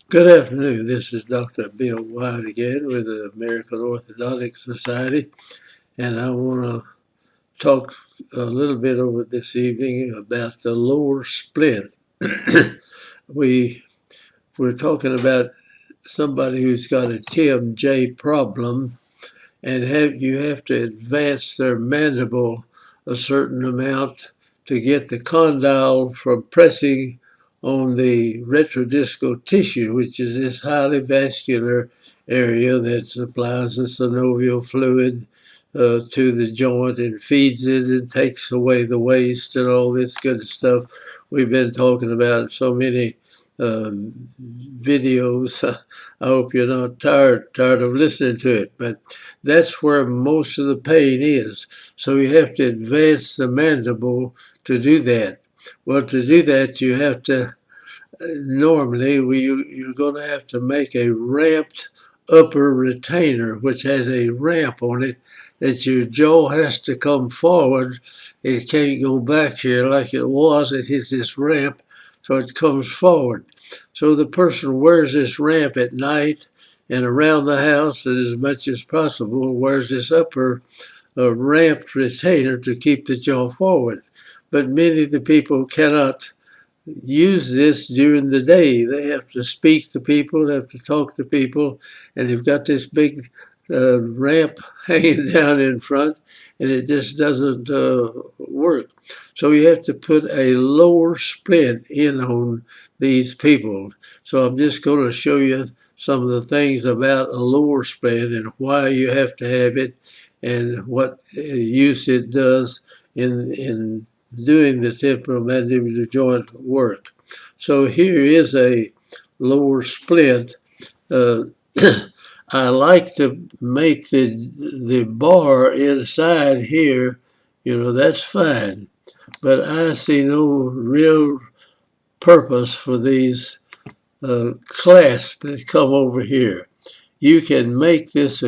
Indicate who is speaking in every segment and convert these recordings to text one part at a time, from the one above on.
Speaker 1: Good afternoon. This is Dr. Bill Wyatt again with the American Orthodontic Society, and I want to talk a little bit over this evening about the lower splint. we we're talking about somebody who's got a TMJ problem, and you have to advance their mandible a certain amount to get the condyle from pressing on the retrodiscal tissue, which is this highly vascular area that supplies the synovial fluid to the joint and feeds it and takes away the waste and all this good stuff we've been talking about so many videos. I hope you're not tired of listening to it, but that's where most of the pain is. So you have to advance the mandible to do that. Well, to do that, you have to normally you're going to have to make a ramped upper retainer, which has a ramp on it that your jaw has to come forward. It can't go back here like it was. It hits this ramp, so it comes forward. So the person wears this ramp at night and around the house, and as much as possible wears this upper ramped retainer to keep the jaw forward. But many of the people cannot use this during the day. They have to speak to people, they have to talk to people, and they've got this big ramp hanging down in front, and it just doesn't work. So you have to put a lower splint in on these people. So I'm just going to show you some of the things about a lower splint and why you have to have it and what use it does in doing the temporomandibular joint work. So here is a lower splint. I like to make the bar inside here, that's fine. But I see no real purpose for these clasps that come over here. You can make this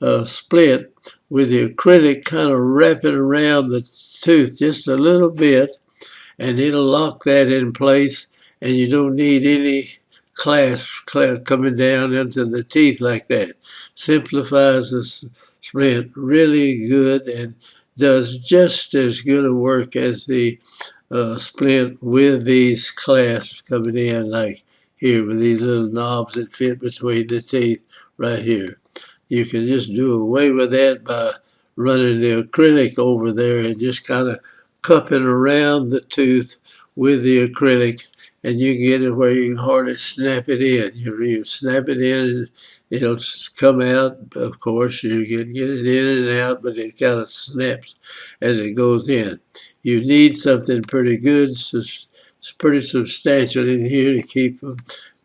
Speaker 1: a splint with the acrylic kind of wrapping around the tooth just a little bit, and it'll lock that in place, and you don't need any clasp coming down into the teeth like that. Simplifies the splint really good and does just as good a work as the splint with these clasps coming in like here with these little knobs that fit between the teeth right here. You can just do away with that by running the acrylic over there and just kind of cupping around the tooth with the acrylic, and you can get it where you can hardly snap it in. You snap it in and it'll come out. Of course, you can get it in and out, but it kind of snaps as it goes in. You need something pretty good, it's pretty substantial in here to keep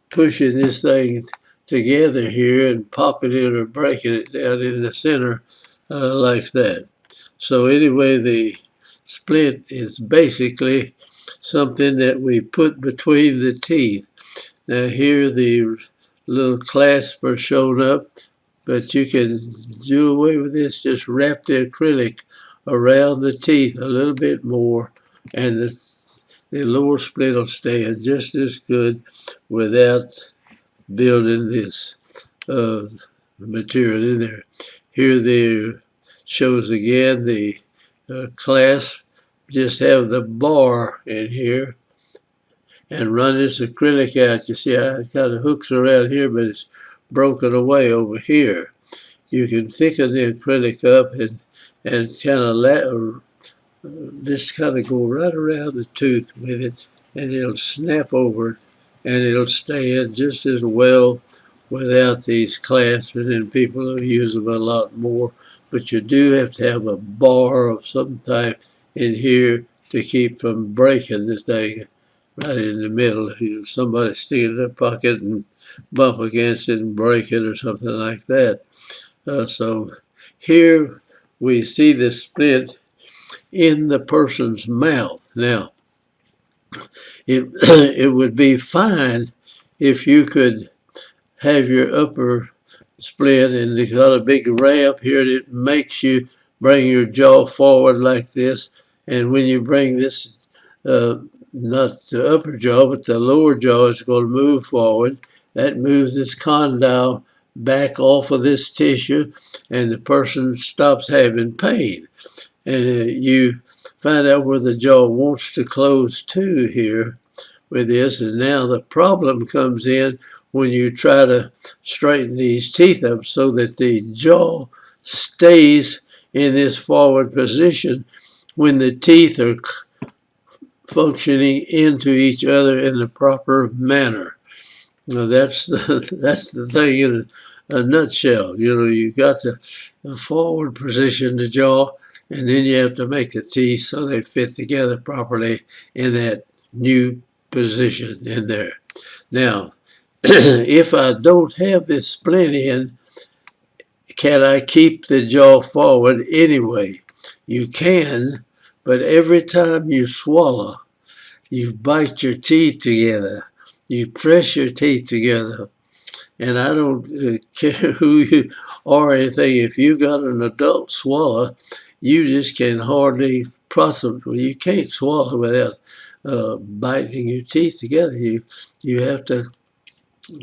Speaker 1: pushing this thing together here and popping it or breaking it down in the center like that. So anyway, the splint is basically something that we put between the teeth. Now here the little clasp are shown up, but you can do away with this. Just wrap the acrylic around the teeth a little bit more, and the lower splint will stand just as good without building this material in there. Here the shows again the clasp. Just have the bar in here and run this acrylic out. You see how it kind of hooks around here, but it's broken away over here. You can thicken the acrylic up and kind of just kind of go right around the tooth with it, and it'll snap over it, and it'll stand just as well without these clasps, and people will use them a lot more. But you do have to have a bar of some type in here to keep from breaking the thing right in the middle. Somebody stick it in their pocket and bump against it and break it or something like that. So here we see the splint in the person's mouth. Now, it would be fine if you could have your upper splint and it's got a big ramp here that makes you bring your jaw forward like this. And when you bring this, not the upper jaw, but the lower jaw is going to move forward. that moves this condyle back off of this tissue, and the person stops having pain. And you find out where the jaw wants to close to here with this, and now the problem comes in when you try to straighten these teeth up so that the jaw stays in this forward position when the teeth are functioning into each other in the proper manner. Now that's the thing in a nutshell. You know, you got the forward position, the jaw, and then you have to make the teeth so they fit together properly in that new position in there. Now, if I don't have this splint in, can I keep the jaw forward anyway? You can, but every time you swallow, you bite your teeth together. You press your teeth together. And I don't care who you are or anything. If you got an adult swallow, you just can hardly process. Well, you can't swallow without biting your teeth together. You have to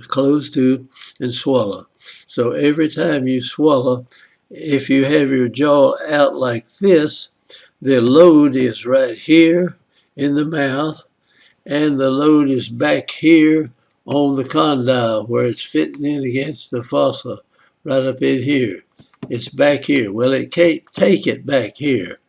Speaker 1: close to and swallow. So every time you swallow, if you have your jaw out like this, the load is right here in the mouth, and the load is back here on the condyle where it's fitting in against the fossa, right up in here. It's back here. Well, it can't take it back here,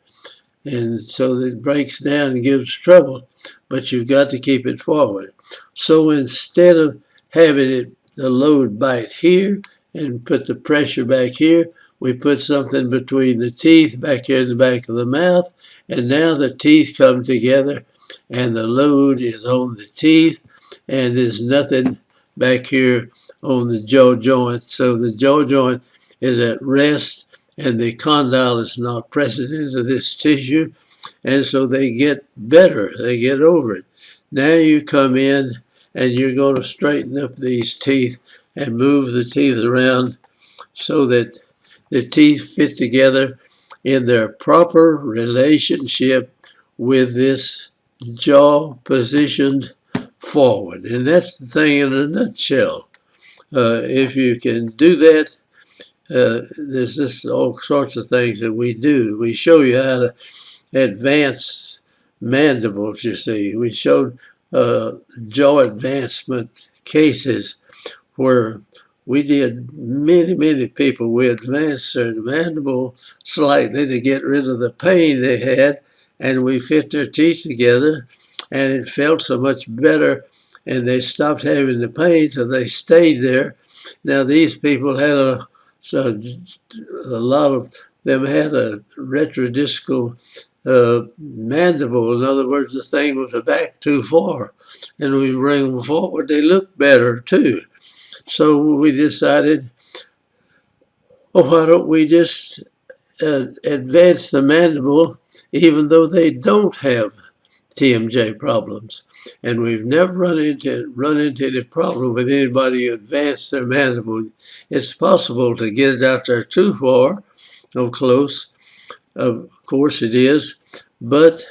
Speaker 1: and so it breaks down and gives trouble, but you've got to keep it forward. So instead of having it, the load bite here and put the pressure back here, we put something between the teeth back here in the back of the mouth, and now the teeth come together and the load is on the teeth, and there's nothing back here on the jaw joint. So the jaw joint is at rest, and the condyle is not pressing into this tissue, and so they get better, they get over it. Now you come in and you're going to straighten up these teeth and move the teeth around so that the teeth fit together in their proper relationship with this jaw positioned forward. And that's the thing in a nutshell. If you can do that, there's just all sorts of things that we do. We show you how to advance mandibles, you see. We showed jaw advancement cases where we did many people. We advanced their mandible slightly to get rid of the pain they had, and we fit their teeth together, and it felt so much better, and they stopped having the pain, so they stayed there. Now these people had a lot of them had a retrodiscal mandible. In other words, the thing was back too far, and we bring them forward. They look better too. So we decided, well, why don't we just advance the mandible, even though they don't have TMJ problems. And we've never run into any problem with anybody who advanced their mandible. It's possible to get it out there too far or close. Of course it is, but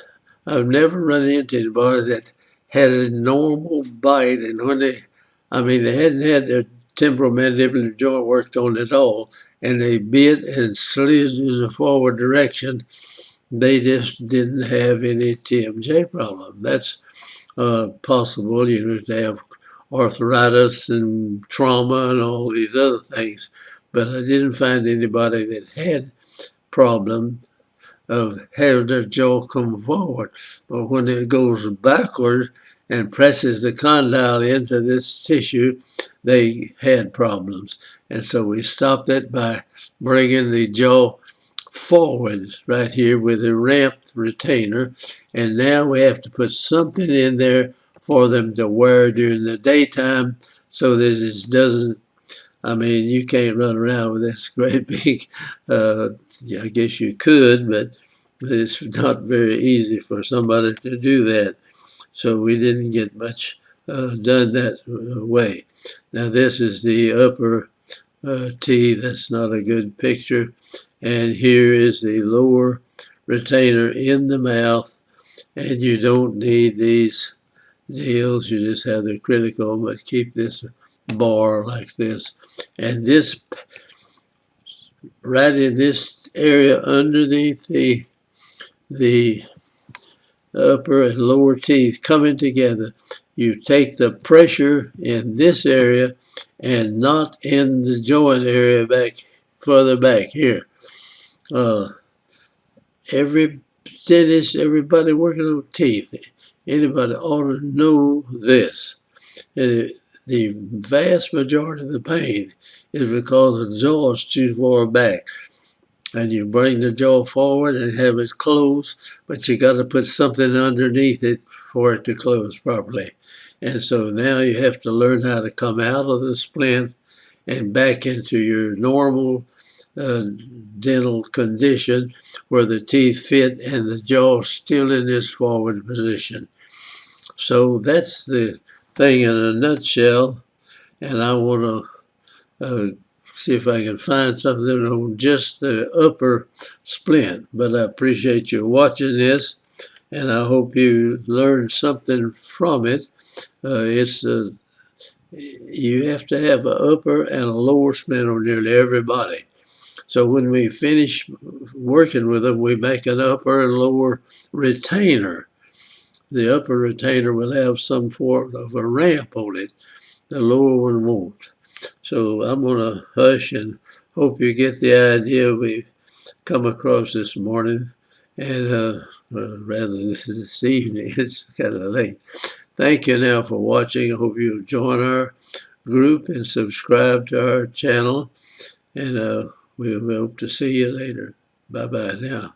Speaker 1: I've never run into anybody that had a normal bite, and when they hadn't had their temporomandibular joint worked on at all, and they bit and slid in the forward direction. They just didn't have any TMJ problem. That's possible, to have arthritis and trauma and all these other things. But I didn't find anybody that had problem of having their jaw come forward. But when it goes backward and presses the condyle into this tissue, they had problems. And so we stopped it by bringing the jaw forward right here with a ramped retainer, and now we have to put something in there for them to wear during the daytime so that it doesn't, you can't run around with this great big, I guess you could, but it's not very easy for somebody to do that. So we didn't get much done that way. Now this is the upper teeth. That's not a good picture. And here is the lower retainer in the mouth, and you don't need these deals. You just have the critical, but keep this bar like this. And this, right in this area underneath the upper and lower teeth coming together, you take the pressure in this area and not in the joint area back further back here. Every dentist, everybody working on teeth, anybody ought to know this. And the vast majority of the pain is because the jaw is too far back. And you bring the jaw forward and have it close, but you got to put something underneath it for it to close properly. And so now you have to learn how to come out of the splint and back into your normal dental condition where the teeth fit and the jaw still in this forward position. So that's the thing in a nutshell. And I want to see if I can find something on just the upper splint. But I appreciate you watching this, and I hope you learned something from it. You have to have an upper and a lower splint on nearly everybody. So when we finish working with them, we make an upper and lower retainer. The upper retainer will have some form of a ramp on it. The lower one won't. So I'm going to hush and hope you get the idea we come across this morning, and rather this evening. It's kind of late. Thank you now for watching. I hope you join our group and subscribe to our channel, and we hope to see you later. Bye-bye now.